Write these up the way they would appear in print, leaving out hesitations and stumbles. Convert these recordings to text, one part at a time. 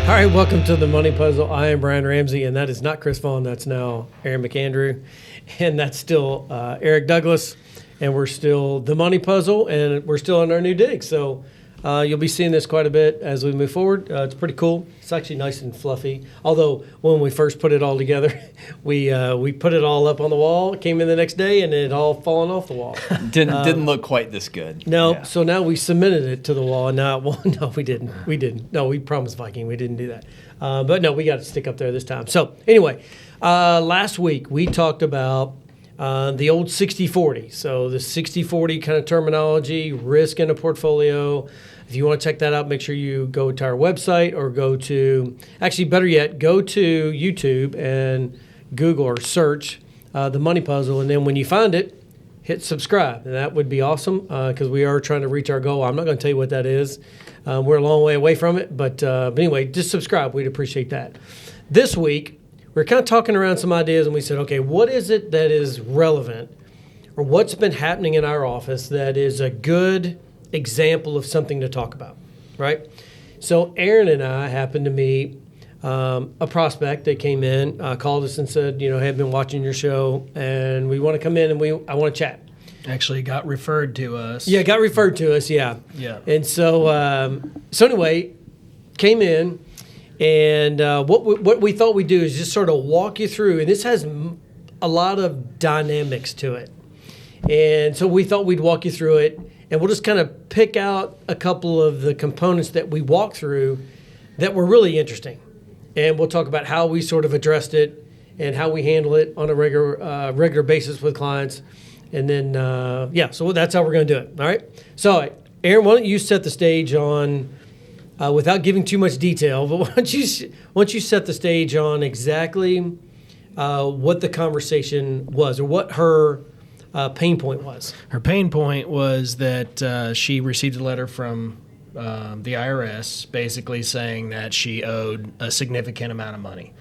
All right, welcome to the Money Puzzle. I am Brian Ramsey, and that is not Chris Vaughn. That's now Aaron McAndrew, and that's still Eric Douglas, and we're still the Money Puzzle, and we're still on our new dig. So you'll be seeing this quite a bit as we move forward. It's pretty cool. It's actually nice and fluffy. Although when we first put it all together, we put it all up on the wall. It came in the next day, and it had all fallen off the wall. Didn't look quite this good. No, Yeah. So now we cemented it to the wall. And now, well, no, we didn't. We didn't. No, we promised Viking. We didn't do that. But no, we got to stick up there this time. So anyway, last week we talked about the old 60-40. So the 60-40 kind of terminology, risk in a portfolio. If you want to check that out, make sure you go to our website or go to, actually better yet, go to YouTube and Google or search the Money Puzzle. And then when you find it, hit subscribe. And that would be awesome because we are trying to reach our goal. I'm not going to tell you what that is. We're a long way away from it. But anyway, just subscribe. We'd appreciate that. This week, we're kind of talking around some ideas, and we said, okay, what is it that is relevant or what's been happening in our office that is a good example of something to talk about, right? So Aaron and I happened to meet a prospect that came in, called us and said, hey, I've been watching your show, and we want to come in and I want to chat. Actually got referred to us. Yeah, got referred to us, yeah. Yeah. And so anyway, came in, and what we thought we'd do is just sort of walk you through, and this has a lot of dynamics to it. And so we thought we'd walk you through it, and we'll just kind of pick out a couple of the components that we walked through that were really interesting. And we'll talk about how we sort of addressed it and how we handle it on a regular basis with clients. And then, so that's how we're going to do it. All right. So, Aaron, why don't you set the stage on, without giving too much detail, but why don't you set the stage on exactly what the conversation was or what her pain point was. Her pain point was that she received a letter from the IRS basically saying that she owed a significant amount of money.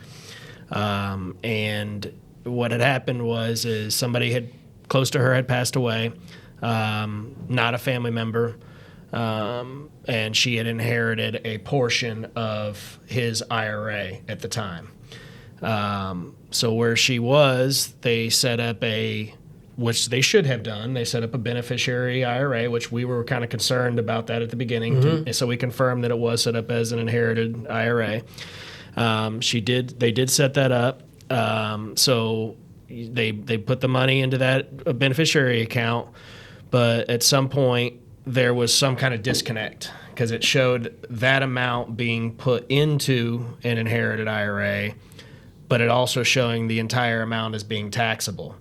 And what had happened was somebody close to her had passed away, not a family member, and she had inherited a portion of his IRA at the time. So where she was, they set up which they should have done. They set up a beneficiary IRA, which we were kind of concerned about that at the beginning. Mm-hmm. So we confirmed that it was set up as an inherited IRA. They did set that up. So they put the money into that beneficiary account, but at some point there was some kind of disconnect because it showed that amount being put into an inherited IRA, but it also showing the entire amount as being taxable.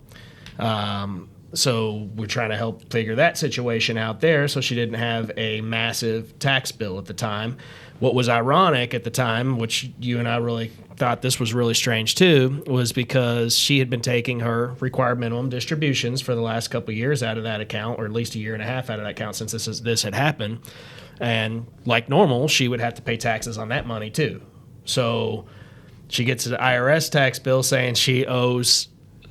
So we're trying to help figure that situation out there so she didn't have a massive tax bill at the time. What was ironic at the time, which you and I really thought this was really strange too, was because she had been taking her required minimum distributions for the last couple of years out of that account, or at least a year and a half out of that account since this had happened. And like normal, she would have to pay taxes on that money too. So she gets an IRS tax bill saying she owes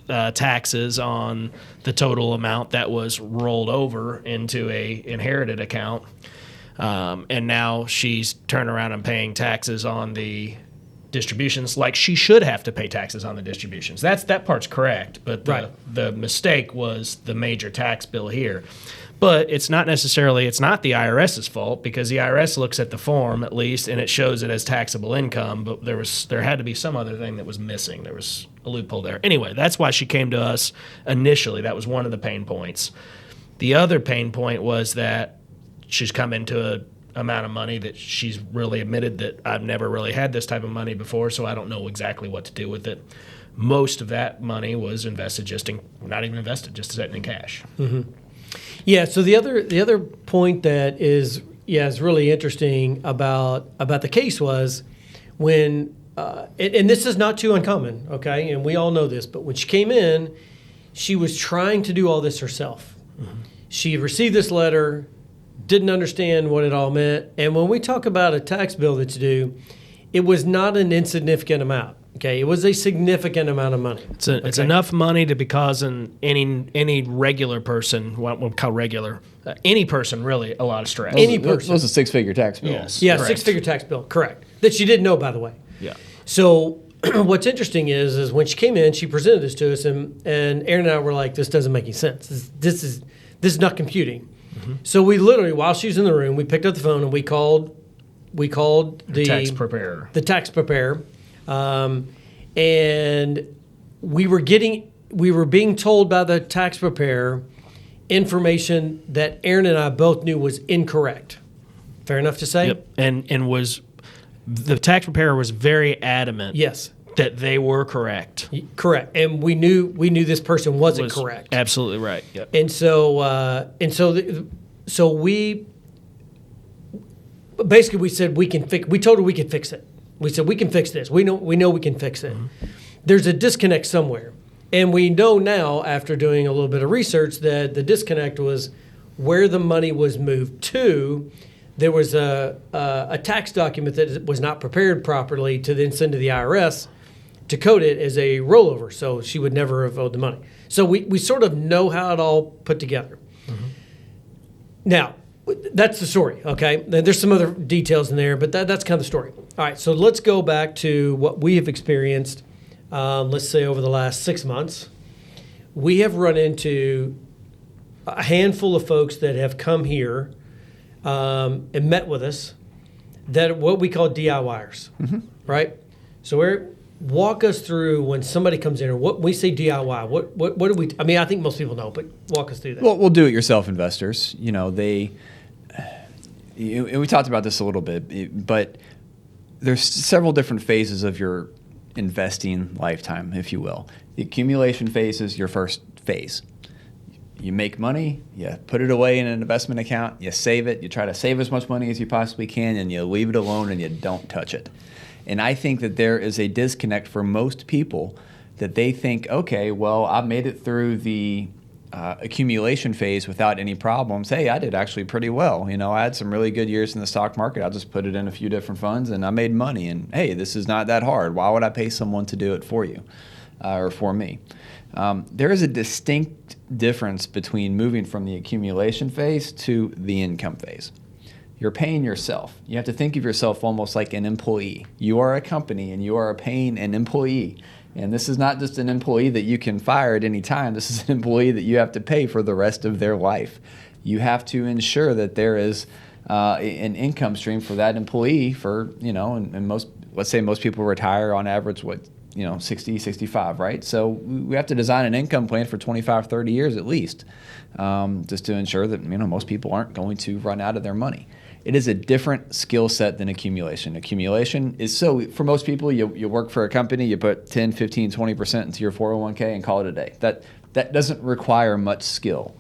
taxes on the total amount that was rolled over into a inherited account, and now she's turning around and paying taxes on the distributions like she should have to pay taxes on the distributions. That part's correct, but the mistake was the major tax bill here. But it's not the IRS's fault because the IRS looks at the form at least and it shows it as taxable income, but there had to be some other thing that was missing. There was a loophole there. Anyway, that's why she came to us initially. That was one of the pain points. The other pain point was that she's come into an amount of money that she's really admitted that I've never really had this type of money before, so I don't know exactly what to do with it. Most of that money was invested just sitting in cash. Mm-hmm. Yeah. So the other point that is really interesting about the case was when and this is not too uncommon, okay, and we all know this, but when she came in, she was trying to do all this herself. Mm-hmm. She received this letter, didn't understand what it all meant, and when we talk about a tax bill that's due, it was not an insignificant amount. Okay, it was a significant amount of money. It's enough money to be causing any regular person, what we'll call regular, any person really, a lot of stress. Any person. That was a six-figure tax bill. Yes. Yeah, Correct. six-figure tax bill, correct. That she didn't know, by the way. Yeah. So what's interesting is when she came in, she presented this to us, and Aaron and I were like, "This doesn't make any sense. This is not computing." So we literally, while she was in the room, we picked up the phone and we called the tax preparer. The tax preparer, and we were being told by the tax preparer information that Aaron and I both knew was incorrect. Fair enough to say? Yep. And was the tax preparer was very adamant. Yes. That they were correct. Correct. And we knew this person wasn't correct. Absolutely right. Yep. And so we basically we said we told her we could fix it. We said we can fix this. We know we can fix it. Mm-hmm. There's a disconnect somewhere. And we know now, after doing a little bit of research, that the disconnect was where the money was moved to. There was a tax document that was not prepared properly to then send to the IRS to code it as a rollover, so she would never have owed the money. So we sort of know how it all put together. Mm-hmm. Now, that's the story, okay? There's some other details in there, but that's kind of the story. All right, so let's go back to what we have experienced, let's say over the last 6 months. We have run into a handful of folks that have come here and met with us that are what we call DIYers, right? So walk us through when somebody comes in, or what we say DIY. What do we? I mean, I think most people know, but walk us through that. Well, we'll do-it-yourself investors. You know, and we talked about this a little bit, but there's several different phases of your investing lifetime, if you will. The accumulation phase is your first phase. You make money, you put it away in an investment account, you save it, you try to save as much money as you possibly can, and you leave it alone and you don't touch it. And I think that there is a disconnect for most people that they think, okay, well, I've made it through the accumulation phase without any problems. Hey, I did actually pretty well. You know, I had some really good years in the stock market. I'll just put it in a few different funds and I made money. And hey, this is not that hard. Why would I pay someone to do it for you or for me? There is a distinct difference between moving from the accumulation phase to the income phase. You're paying yourself. You have to think of yourself almost like an employee. You are a company and you are paying an employee. And this is not just an employee that you can fire at any time. This is an employee that you have to pay for the rest of their life. You have to ensure that there is an income stream for that employee for, you know, and let's say most people retire on average, 60, 65, right? So we have to design an income plan for 25, 30 years at least, just to ensure that, most people aren't going to run out of their money. It is a different skill set than accumulation. Accumulation is for most people, you work for a company, you put 10, 15, 20% into your 401k and call it a day. That doesn't require much skill.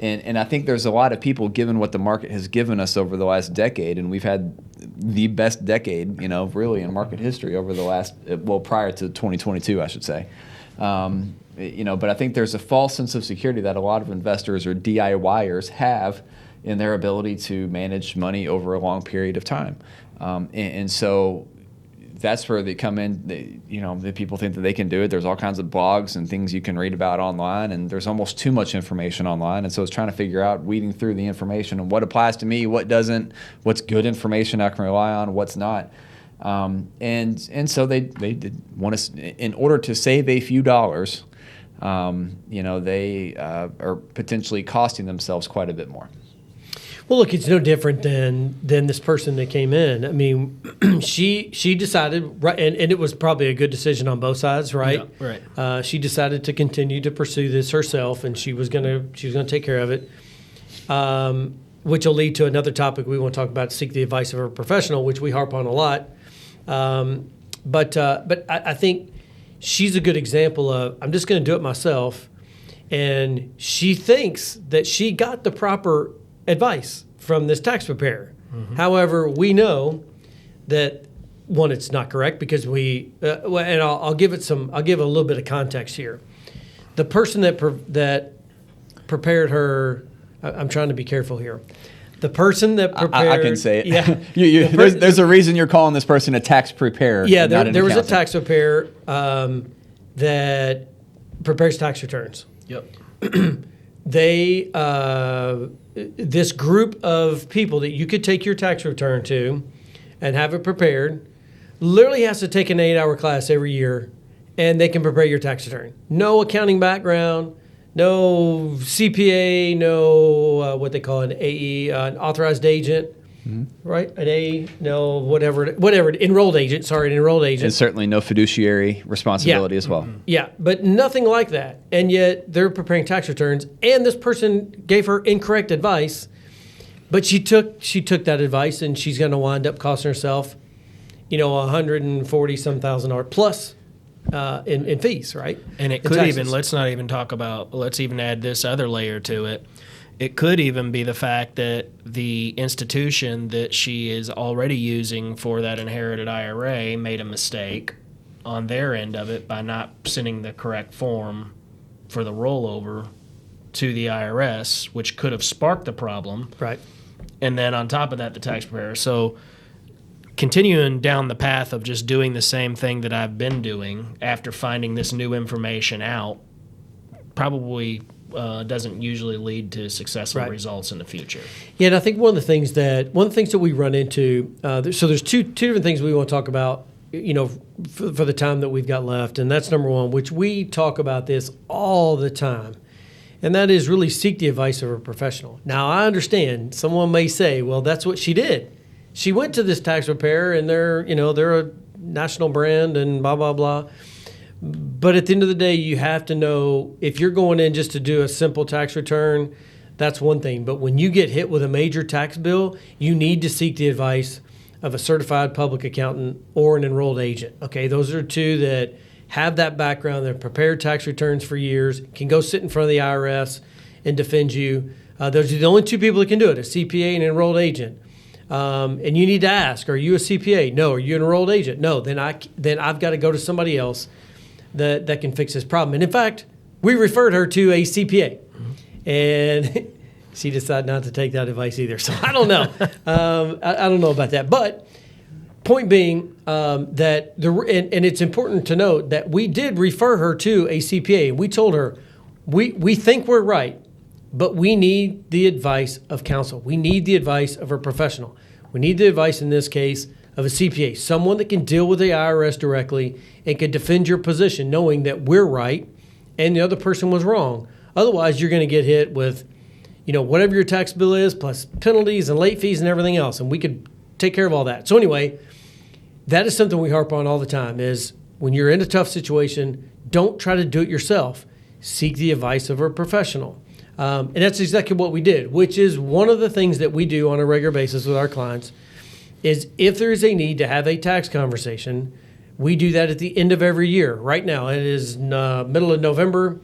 And I think there's a lot of people, given what the market has given us over the last decade, and we've had the best decade, really in market history over the last, prior to 2022, I should say. But I think there's a false sense of security that a lot of investors or DIYers have in their ability to manage money over a long period of time. And so that's where they come in. The people think that they can do it. There's all kinds of blogs and things you can read about online, and there's almost too much information online. And so it's trying to figure out, weeding through the information and what applies to me, what doesn't, what's good information I can rely on, what's not. And so they did want to, in order to save a few dollars, they are potentially costing themselves quite a bit more. Well, look, it's no different than this person that came in. I mean, she decided, right, and it was probably a good decision on both sides, right? Yeah, right. She decided to continue to pursue this herself, and she was gonna take care of it, which will lead to another topic we want to talk about: seek the advice of a professional, which we harp on a lot. But I think she's a good example of, I'm just going to do it myself, and she thinks that she got the proper advice from this tax preparer. Mm-hmm. However, we know that, one, it's not correct, because and I'll give a little bit of context here. The person that prepared her, I'm trying to be careful here. The person that prepared. I can say it. Yeah. There's a reason you're calling this person a tax preparer. Yeah, and not an there was a accountant. tax preparer that prepares tax returns. Yep. They this group of people that you could take your tax return to and have it prepared literally has to take an 8-hour class every year, and they can prepare your tax return. No accounting background, no CPA, no what they call an AE, an authorized agent, right? An A, no whatever, enrolled agent. Sorry, an enrolled agent. And certainly no fiduciary responsibility as well. Yeah, but nothing like that. And yet they're preparing tax returns, and this person gave her incorrect advice, but she took that advice, and she's going to wind up costing herself, $140 thousand plus in fees, right? And it In could taxes. even, let's even add this other layer to it. It could even be the fact that the institution that she is already using for that inherited IRA made a mistake on their end of it by not sending the correct form for the rollover to the IRS, which could have sparked the problem. Right. And then on top of that, the tax preparer. So continuing down the path of just doing the same thing that I've been doing after finding this new information out probably doesn't usually lead to successful Right. results in the future. Yeah, and I think one of the things that we run into, there's two different things we want to talk about, for the time that we've got left, and that's number one, which we talk about this all the time, and that is really seek the advice of a professional. Now, I understand someone may say, well, that's what she did. She went to this tax preparer, and they're a national brand and blah blah blah. But at the end of the day, you have to know if you're going in just to do a simple tax return, that's one thing. But when you get hit with a major tax bill, you need to seek the advice of a certified public accountant or an enrolled agent. Okay, those are two that have that background, that prepared tax returns for years, can go sit in front of the IRS and defend you. Those are the only two people that can do it, a CPA and an enrolled agent. And you need to ask, are you a CPA? No. Are you an enrolled agent? No. Then I've got to go to somebody else that can fix this problem. And in fact, we referred her to a CPA, and she decided not to take that advice either. So I don't know. I don't know about that. But point being that and it's important to note that we did refer her to a CPA, and we told her we think we're right, but we need the advice of counsel. We need the advice of a professional. We need the advice in this case of a CPA, someone that can deal with the IRS directly and can defend your position knowing that we're right and the other person was wrong. Otherwise, you're going to get hit with, whatever your tax bill is, plus penalties and late fees and everything else, and we could take care of all that. So anyway, that is something we harp on all the time is when you're in a tough situation, don't try to do it yourself. Seek the advice of a professional. And that's exactly what we did, which is one of the things that we do on a regular basis with our clients is if there is a need to have a tax conversation, we do that at the end of every year. Right now, it is middle of November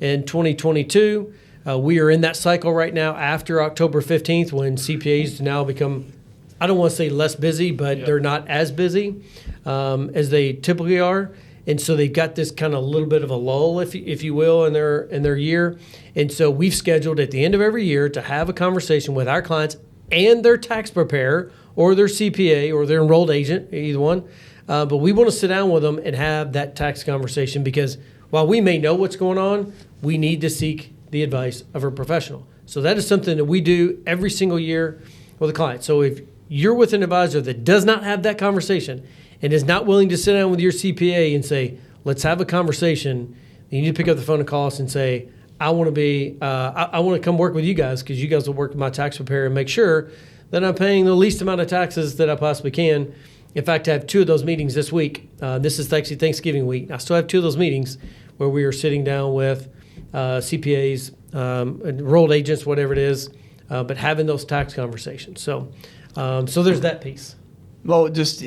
in 2022. We are in that cycle right now after October 15th when CPAs now become, I don't want to say less busy, but they're not as busy as they typically are. And so they've got this kind of little bit of a lull, if you will, in their year. And so we've scheduled at the end of every year to have a conversation with our clients and their tax preparer or their CPA or their enrolled agent, either one. But we want to sit down with them and have that tax conversation because while we may know what's going on, we need to seek the advice of a professional. So that is something that we do every single year with a client. So if you're with an advisor that does not have that conversation and is not willing to sit down with your CPA and say, let's have a conversation, then you need to pick up the phone and call us and say, I want to come work with you guys because you guys will work with my tax preparer and make sure that I'm paying the least amount of taxes that I possibly can. In fact, I have 2 of those meetings this week. This is actually Thanksgiving week. I still have 2 of those meetings where we are sitting down with CPAs, enrolled agents, whatever it is, but having those tax conversations. So there's that piece. Well, just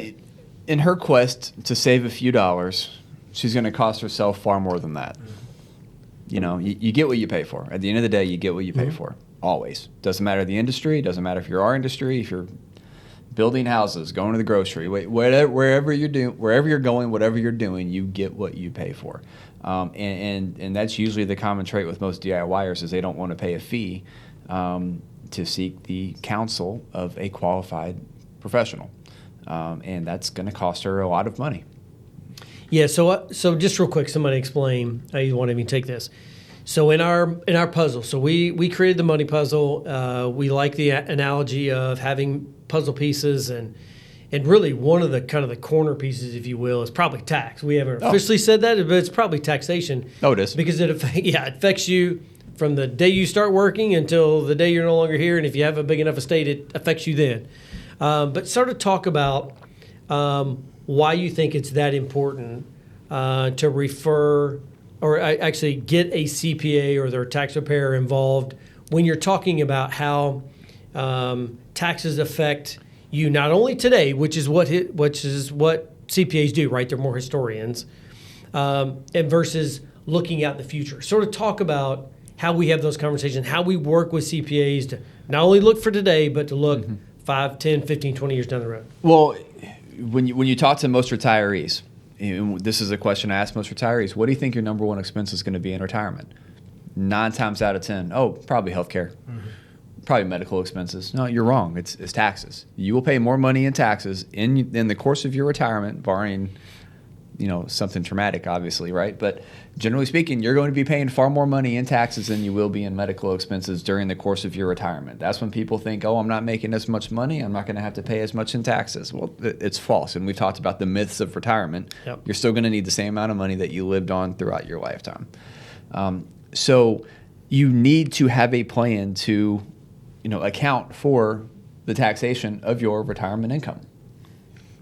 in her quest to save a few dollars, she's going to cost herself far more than that. You get what you pay for. At the end of the day, you get what you pay for. Always. Doesn't matter the industry. Doesn't matter if you're our industry. If you're building houses, going to the grocery, wherever you're going, whatever you're doing, you get what you pay for. And that's usually the common trait with most DIYers is they don't want to pay a fee to seek the counsel of a qualified professional. And that's going to cost her a lot of money. Yeah, so just real quick, somebody explain how you want to even take this. So in our puzzle, so we created the money puzzle. We like the analogy of having puzzle pieces, and really one of the kind of the corner pieces, if you will, is probably tax. We haven't officially said that, but it's probably taxation. Oh, it is. Because it affects you from the day you start working until the day you're no longer here, and if you have a big enough estate, it affects you then. But sort of talk about why you think it's that important to refer or actually get a CPA or their tax preparer involved when you're talking about how taxes affect you not only today, which is what CPAs do, right? They're more historians, and versus looking out in the future. Sort of talk about how we have those conversations, how we work with CPAs to not only look for today, but to look 5, 10, 15, 20 years down the road. Well, when you talk to most retirees, this is a question I ask most retirees, what do you think your number one expense is going to be in retirement? 9 times out of 10, probably healthcare, probably medical expenses. No, you're wrong. It's taxes. You will pay more money in taxes in the course of your retirement, barring something traumatic, obviously, right? But generally speaking, you're going to be paying far more money in taxes than you will be in medical expenses during the course of your retirement. That's when people think, I'm not making as much money, I'm not going to have to pay as much in taxes. Well, it's false. And we've talked about the myths of retirement. Yep. You're still going to need the same amount of money that you lived on throughout your lifetime. So you need to have a plan to, account for the taxation of your retirement income.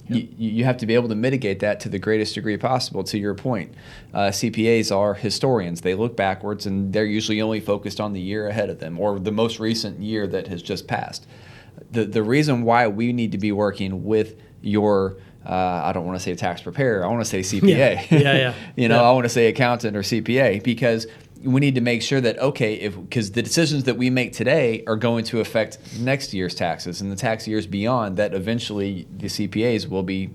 You have to be able to mitigate that to the greatest degree possible. To your point, CPAs are historians. They look backwards, and they're usually only focused on the year ahead of them or the most recent year that has just passed. The reason why we need to be working with your I don't want to say tax preparer. I want to say CPA. Yeah. I want to say accountant or CPA, because we need to make sure that, because the decisions that we make today are going to affect next year's taxes and the tax years beyond that eventually the CPAs will be,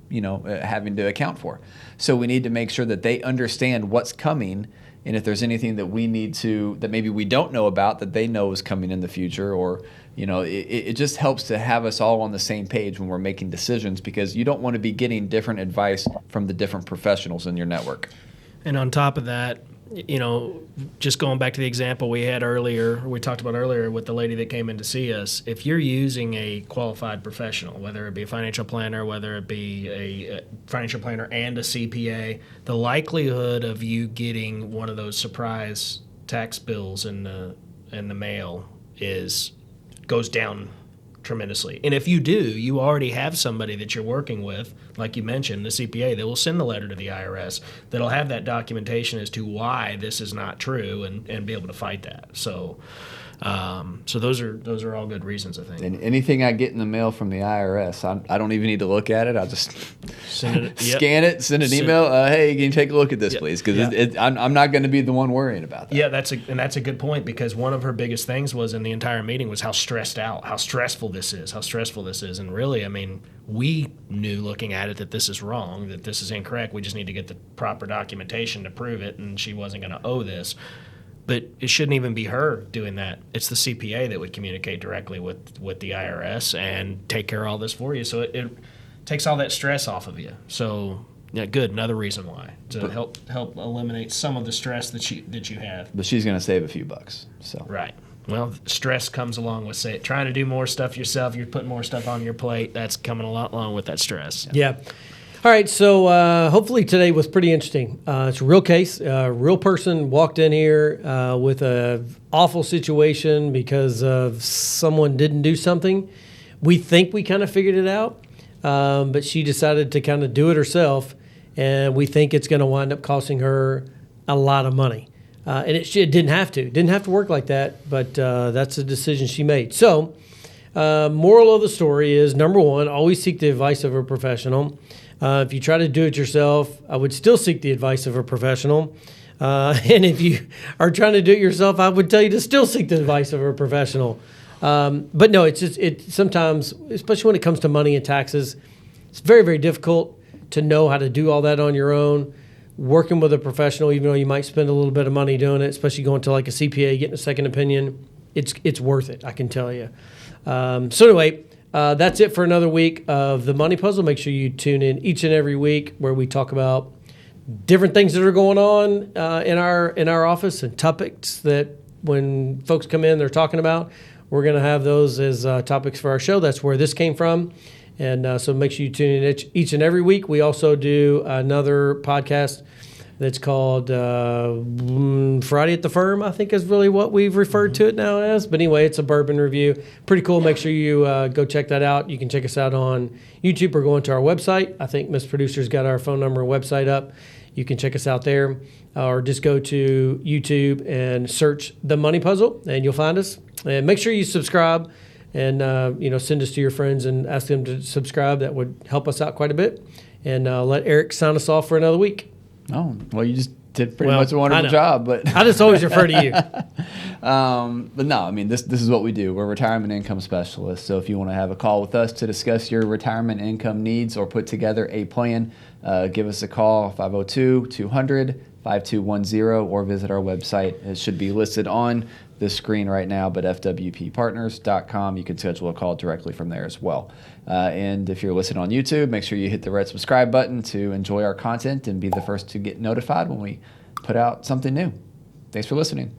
having to account for. So we need to make sure that they understand what's coming, and if there's anything that we need to, that maybe we don't know about, that they know is coming in the future, or, it just helps to have us all on the same page when we're making decisions, because you don't want to be getting different advice from the different professionals in your network. And on top of that, just going back to the example we talked about earlier with the lady that came in to see us, if you're using a qualified professional, whether it be a financial planner, whether it be a financial planner and a CPA, the likelihood of you getting one of those surprise tax bills in the mail goes down tremendously. And if you do, you already have somebody that you're working with, like you mentioned, the CPA, that will send the letter to the IRS, that'll have that documentation as to why this is not true, and be able to fight that. So those are all good reasons, I think. And anything I get in the mail from the IRS, I don't even need to look at it. I'll just scan it, send an email. Hey, can you take a look at this, please? Because I'm not going to be the one worrying about that. Yeah, that's a good point, because one of her biggest things was in the entire meeting was how stressful this is. And really, we knew looking at it that this is wrong, that this is incorrect. We just need to get the proper documentation to prove it, and she wasn't going to owe this. But it shouldn't even be her doing that. It's the CPA that would communicate directly with the IRS and take care of all this for you. So it takes all that stress off of you. So yeah, good. Another reason why, to help eliminate some of the stress that you have. But she's going to save a few bucks. So right. Well, stress comes along with trying to do more stuff yourself. You're putting more stuff on your plate. That's coming a lot along with that stress. Yeah. All right, so hopefully today was pretty interesting. It's a real case. A real person walked in here with an awful situation because of someone didn't do something. We think we kind of figured it out, but she decided to kind of do it herself, and we think it's going to wind up costing her a lot of money. And it didn't have to. It didn't have to work like that, but that's a decision she made. So moral of the story is, number one, always seek the advice of a professional. If you try to do it yourself, I would still seek the advice of a professional. And if you are trying to do it yourself, I would tell you to still seek the advice of a professional. But no, it's sometimes, especially when it comes to money and taxes, it's very, very difficult to know how to do all that on your own. Working with a professional, even though you might spend a little bit of money doing it, especially going to like a CPA, getting a second opinion, it's worth it. I can tell you. So anyway, that's it for another week of the Money Puzzle. Make sure you tune in each and every week where we talk about different things that are going on in our office and topics that when folks come in, they're talking about. We're going to have those as topics for our show. That's where this came from. And so make sure you tune in each and every week. We also do another podcast that's called Friday at the Firm, I think is really what we've referred to it now as. But anyway, it's a bourbon review. Pretty cool. Make sure you go check that out. You can check us out on YouTube or go into our website. I think Miss Producer's got our phone number and website up. You can check us out there. Or just go to YouTube and search The Money Puzzle, and you'll find us. And make sure you subscribe and send us to your friends and ask them to subscribe. That would help us out quite a bit. And let Eric sign us off for another week. Oh, well, you just did pretty much a wonderful job. But I just always refer to you. But no, I mean, this is what we do. We're retirement income specialists. So if you want to have a call with us to discuss your retirement income needs or put together a plan, give us a call, 502-200-5210, or visit our website. It should be listed on the screen right now, but fwppartners.com. You can schedule a call directly from there as well. And if you're listening on YouTube, make sure you hit the red subscribe button to enjoy our content and be the first to get notified when we put out something new. Thanks for listening.